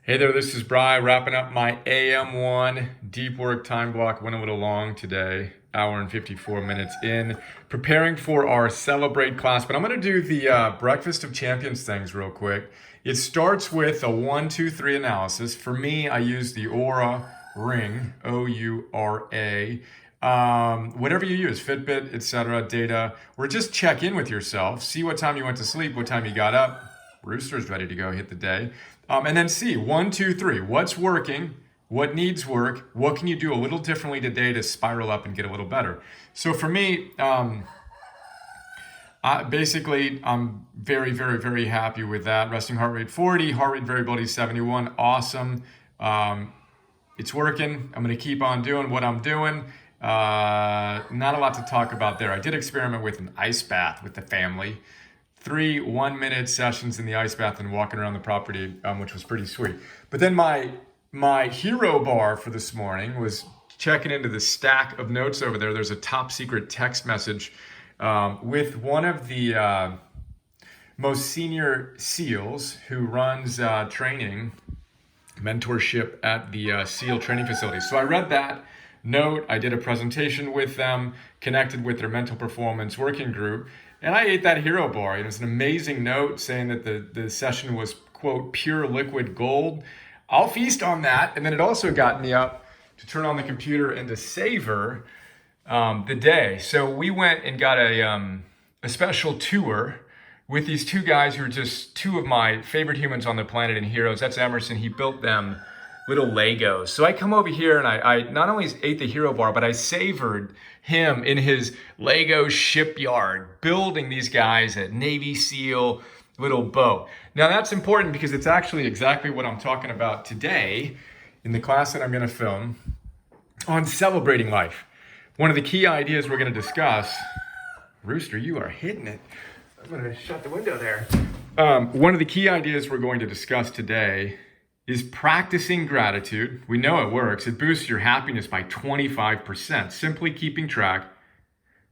Hey there, this is Bry wrapping up my AM1 deep work time block. Went a little long today, hour and 54 minutes in, preparing for our Celebrate class. But I'm going to do the Breakfast of Champions things real quick. It starts with a 1, 2, 3 analysis. For me, I use the Oura Ring, O-U-R-A. Whatever you use, Fitbit, etc., data, or just check in with yourself, see what time you went to sleep, what time you got up. Rooster's ready to go hit the day. And then see 1, 2, 3. What's working? What needs work? What can you do a little differently today to spiral up and get a little better? So for me, basically, I'm very, very, very happy with that. Resting heart rate 40, heart rate variability 71. Awesome. It's working. I'm going to keep on doing what I'm doing. Not a lot to talk about there. I did experiment with an ice bath with the family. 3 1-minute sessions in the ice bath and walking around the property, which was pretty sweet. But then my hero bar for this morning was checking into the stack of notes over there. There's a top secret text message with one of the most senior SEALs who runs training, mentorship at the SEAL training facility. So I read that note. I did a presentation with them, connected with their mental performance working group. And I ate that hero bar. It was an amazing note saying that the session was, quote, pure liquid gold. I'll feast on that. And then it also got me up to turn on the computer and to savor the day. So we went and got a special tour with these two guys who are just two of my favorite humans on the planet and heroes. That's Emerson. He built them little Legos. So I come over here and I not only ate the hero bar, but I savored him in his Lego shipyard, building these guys a Navy SEAL little boat. Now that's important because it's actually exactly what I'm talking about today in the class that I'm going to film on celebrating life. One of the key ideas we're going to discuss, Rooster, you are hitting it. I'm going to shut the window there. One of the key ideas we're going to discuss today is practicing gratitude. We know it works. It boosts your happiness by 25%. Simply keeping track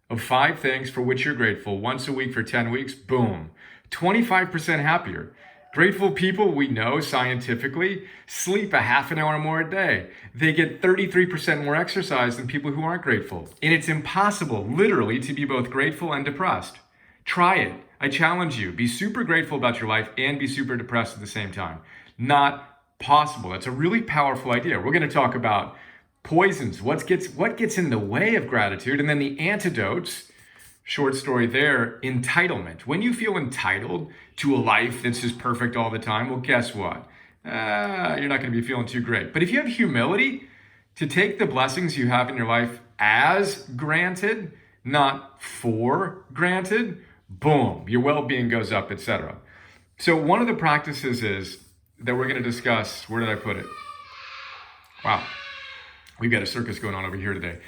of 5 things for which you're grateful once a week for 10 weeks, boom, 25% happier. Grateful people, we know scientifically, sleep a half an hour more a day. They get 33% more exercise than people who aren't grateful. And it's impossible, literally, to be both grateful and depressed. Try it. I challenge you. Be super grateful about your life and be super depressed at the same time. Not possible. That's a really powerful idea. We're going to talk about poisons, what gets in the way of gratitude, and then the antidotes. Short story there, entitlement. When you feel entitled to a life that's just perfect all the time, well, guess what? You're not going to be feeling too great. But if you have humility to take the blessings you have in your life as granted, not for granted, boom, your well-being goes up, etc. So one of the practices is that we're going to discuss, where did I put it? Wow, we've got a circus going on over here today.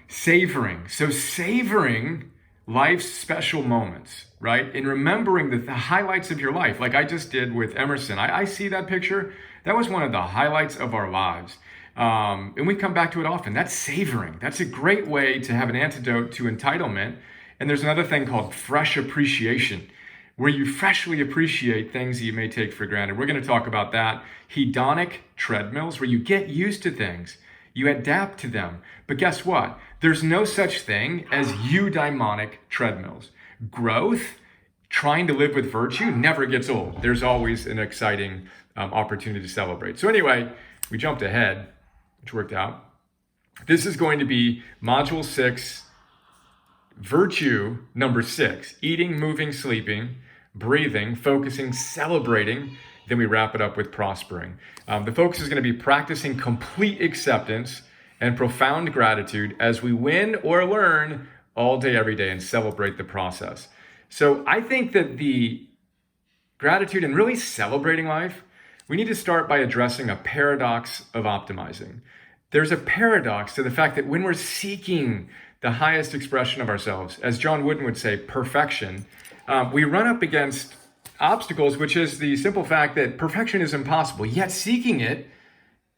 Savoring. So savoring life's special moments, right? And remembering the highlights of your life, like I just did with Emerson. I see that picture. That was one of the highlights of our lives. And we come back to it often. That's savoring. That's a great way to have an antidote to entitlement. And there's another thing called fresh appreciation, where you freshly appreciate things that you may take for granted. We're going to talk about that. Hedonic treadmills, where you get used to things, you adapt to them. But guess what? There's no such thing as eudaimonic treadmills. Growth, trying to live with virtue, never gets old. There's always an exciting opportunity to celebrate. So anyway, we jumped ahead, which worked out. This is going to be Module 6, Virtue number 6, eating, moving, sleeping, breathing, focusing, celebrating. Then we wrap it up with prospering. The focus is going to be practicing complete acceptance and profound gratitude as we win or learn all day, every day, and celebrate the process. So I think that the gratitude and really celebrating life, we need to start by addressing a paradox of optimizing. There's a paradox to the fact that when we're seeking the highest expression of ourselves, as John Wooden would say, perfection, we run up against obstacles, which is the simple fact that perfection is impossible, yet seeking it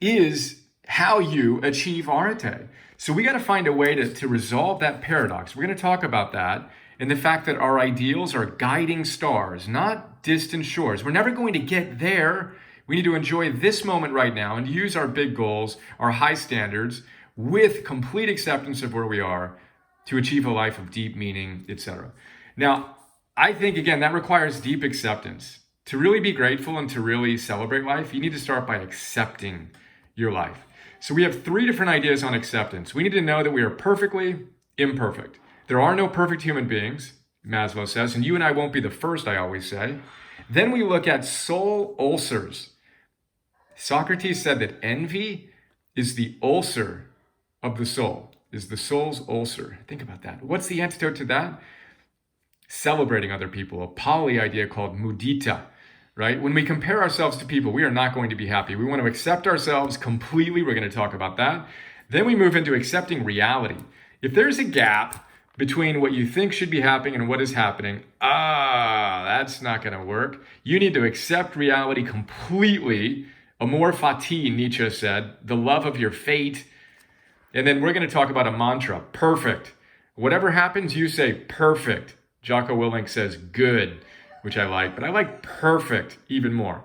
is how you achieve arete. So we got to find a way to resolve that paradox. We're going to talk about that and the fact that our ideals are guiding stars, not distant shores. We're never going to get there We need to enjoy this moment right now and use our big goals, our high standards, with complete acceptance of where we are to achieve a life of deep meaning, etc. Now, I think, again, that requires deep acceptance. To really be grateful and to really celebrate life, you need to start by accepting your life. So we have 3 different ideas on acceptance. We need to know that we are perfectly imperfect. There are no perfect human beings, Maslow says, and you and I won't be the first, I always say. Then we look at soul ulcers. Socrates said that envy is the ulcer of the soul, is the soul's ulcer. Think about that. What's the antidote to that? Celebrating other people, a Pali idea called mudita, right? When we compare ourselves to people, we are not going to be happy. We want to accept ourselves completely. We're going to talk about that. Then we move into accepting reality. If there's a gap between what you think should be happening and what is happening, that's not going to work. You need to accept reality completely. Amor fati, Nietzsche said, the love of your fate. And then we're going to talk about a mantra, perfect. Whatever happens, you say perfect. Jocko Willink says good, which I like, but I like perfect even more.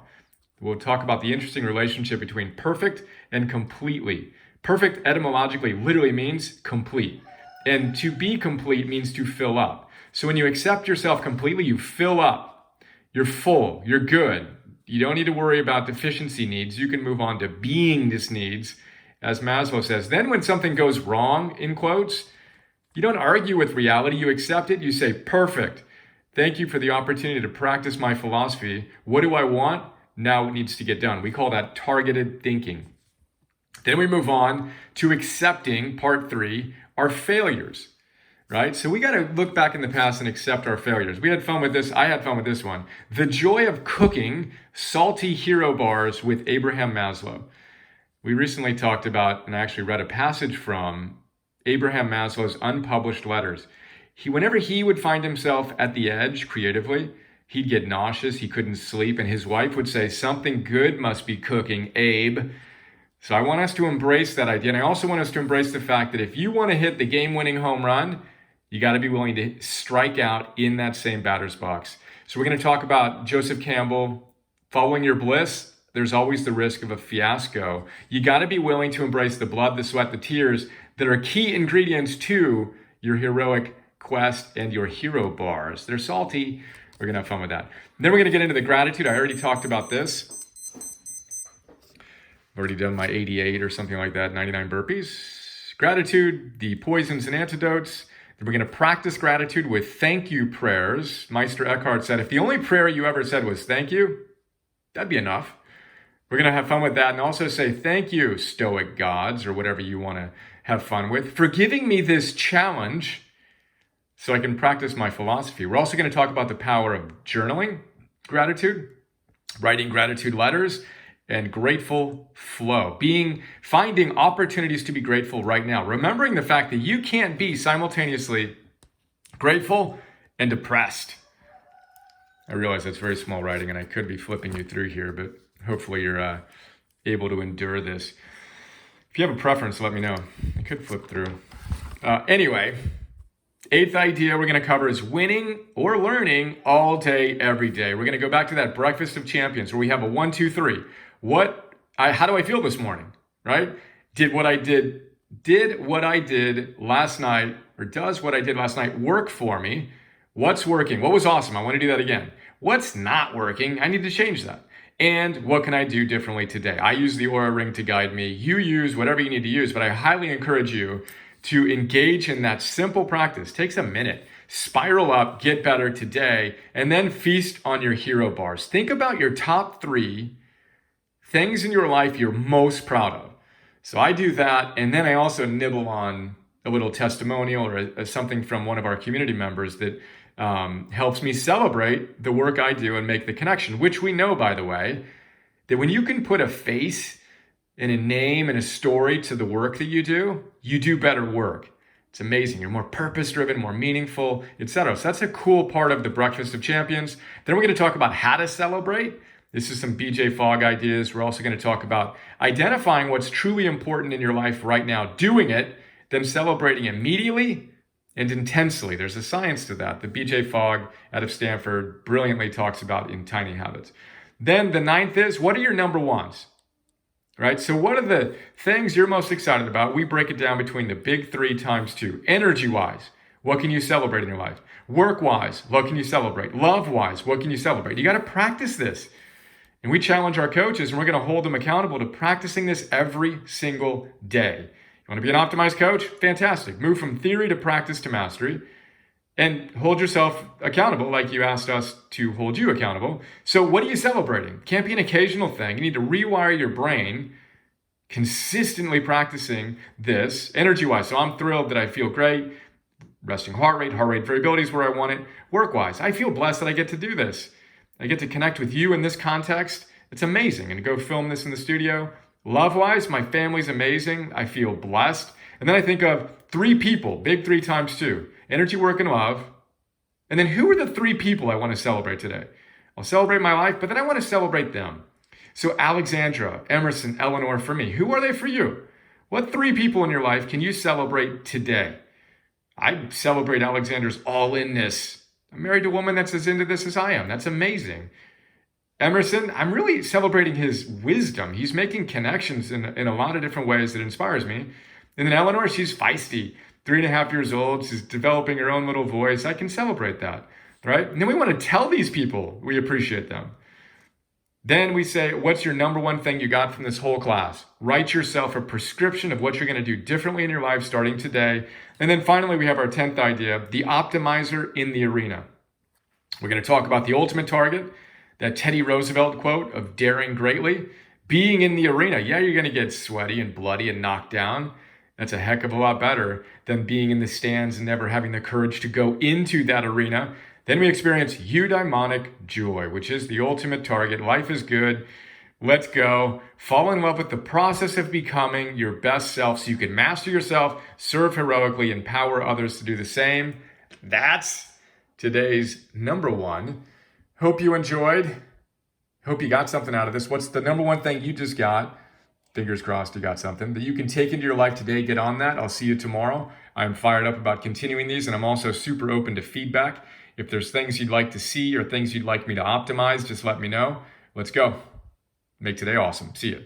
We'll talk about the interesting relationship between perfect and completely. Perfect etymologically literally means complete. And to be complete means to fill up. So when you accept yourself completely, you fill up. You're full. You're good. You don't need to worry about deficiency needs. You can move on to beingness needs, as Maslow says. Then when something goes wrong, in quotes, you don't argue with reality. You accept it. You say, perfect. Thank you for the opportunity to practice my philosophy. What do I want? Now it needs to get done. We call that targeted thinking. Then we move on to accepting, part 3, our failures, right? So we got to look back in the past and accept our failures. We had fun with this. I had fun with this one. The joy of cooking salty hero bars with Abraham Maslow. We recently talked about, and I actually read a passage from Abraham Maslow's unpublished letters. Whenever he would find himself at the edge creatively, he'd get nauseous, he couldn't sleep, and his wife would say, something good must be cooking, Abe. So I want us to embrace that idea. And I also want us to embrace the fact that if you want to hit the game-winning home run, you got to be willing to strike out in that same batter's box. So we're going to talk about Joseph Campbell, following your bliss. There's always the risk of a fiasco. You got to be willing to embrace the blood, the sweat, the tears that are key ingredients to your heroic quest and your hero bars. They're salty. We're going to have fun with that. And then we're going to get into the gratitude. I already talked about this. I've already done my 88 or something like that, 99 burpees. Gratitude, the poisons and antidotes. Then we're going to practice gratitude with thank you prayers. Meister Eckhart said, if the only prayer you ever said was thank you, that'd be enough. We're going to have fun with that and also say thank you, stoic gods, or whatever you want to have fun with, for giving me this challenge so I can practice my philosophy. We're also going to talk about the power of journaling gratitude, writing gratitude letters, and grateful flow, finding opportunities to be grateful right now, remembering the fact that you can't be simultaneously grateful and depressed. I realize that's very small writing and I could be flipping you through here, but hopefully you're able to endure this. If you have a preference, let me know. I could flip through. Anyway, 8th idea we're going to cover is winning or learning all day, every day. We're going to go back to that breakfast of champions where we have a 1, 2, 3. How do I feel this morning, right? Did what I did last night, or does what I did last night work for me? What's working? What was awesome? I want to do that again. What's not working? I need to change that. And what can I do differently today? I use the Aura Ring to guide me. You use whatever you need to use, but I highly encourage you to engage in that simple practice. Takes a minute. Spiral up, get better today, and then feast on your hero bars. Think about your top 3 things in your life you're most proud of. So I do that, and then I also nibble on a little testimonial or something from one of our community members that helps me celebrate the work I do and make the connection, which we know, by the way, that when you can put a face and a name and a story to the work that you do better work. It's amazing. You're more purpose-driven, more meaningful, etc. So that's a cool part of the Breakfast of Champions. Then we're going to talk about how to celebrate. This is some BJ Fogg ideas. We're also going to talk about identifying what's truly important in your life right now, doing it, then celebrating immediately and intensely. There's a science to that. The BJ Fogg out of Stanford brilliantly talks about in Tiny Habits. Then the ninth is, what are your number ones? Right? So what are the things you're most excited about? We break it down between the big 3 times 2. Energy-wise, what can you celebrate in your life? Work-wise, what can you celebrate? Love-wise, what can you celebrate? You got to practice this. And we challenge our coaches, and we're going to hold them accountable to practicing this every single day. You want to be an optimized coach? Fantastic. Move from theory to practice to mastery. And hold yourself accountable like you asked us to hold you accountable. So what are you celebrating? Can't be an occasional thing. You need to rewire your brain, consistently practicing this energy-wise. So I'm thrilled that I feel great. Resting heart rate variability is where I want it. Work-wise, I feel blessed that I get to do this. I get to connect with you in this context. It's amazing. And to go film this in the studio. Love-wise, my family's amazing. I feel blessed. And then I think of 3 people, big 3 times 2. Energy, work, and love. And then who are the 3 people I want to celebrate today? I'll celebrate my life, but then I want to celebrate them. So Alexandra, Emerson, Eleanor for me. Who are they for you? What 3 people in your life can you celebrate today? I celebrate Alexandra's all-inness. I'm married to a woman that's as into this as I am. That's amazing. Emerson, I'm really celebrating his wisdom. He's making connections in a lot of different ways that inspires me. And then Eleanor, she's feisty. 3.5 years old, she's developing her own little voice. I can celebrate that, right? And then we want to tell these people we appreciate them. Then we say, what's your number one thing you got from this whole class? Write yourself a prescription of what you're going to do differently in your life starting today. And then finally, we have our 10th idea, the optimizer in the arena. We're going to talk about the ultimate target, that Teddy Roosevelt quote of daring greatly. Being in the arena, yeah, you're going to get sweaty and bloody and knocked down. That's a heck of a lot better than being in the stands and never having the courage to go into that arena. Then we experience eudaimonic joy, which is the ultimate target. Life is good. Let's go. Fall in love with the process of becoming your best self so you can master yourself, serve heroically, empower others to do the same. That's today's number one. Hope you enjoyed. Hope you got something out of this. What's the number one thing you just got? Fingers crossed you got something that you can take into your life today. Get on that. I'll see you tomorrow. I'm fired up about continuing these, and I'm also super open to feedback. If there's things you'd like to see or things you'd like me to optimize, just let me know. Let's go. Make today awesome. See you.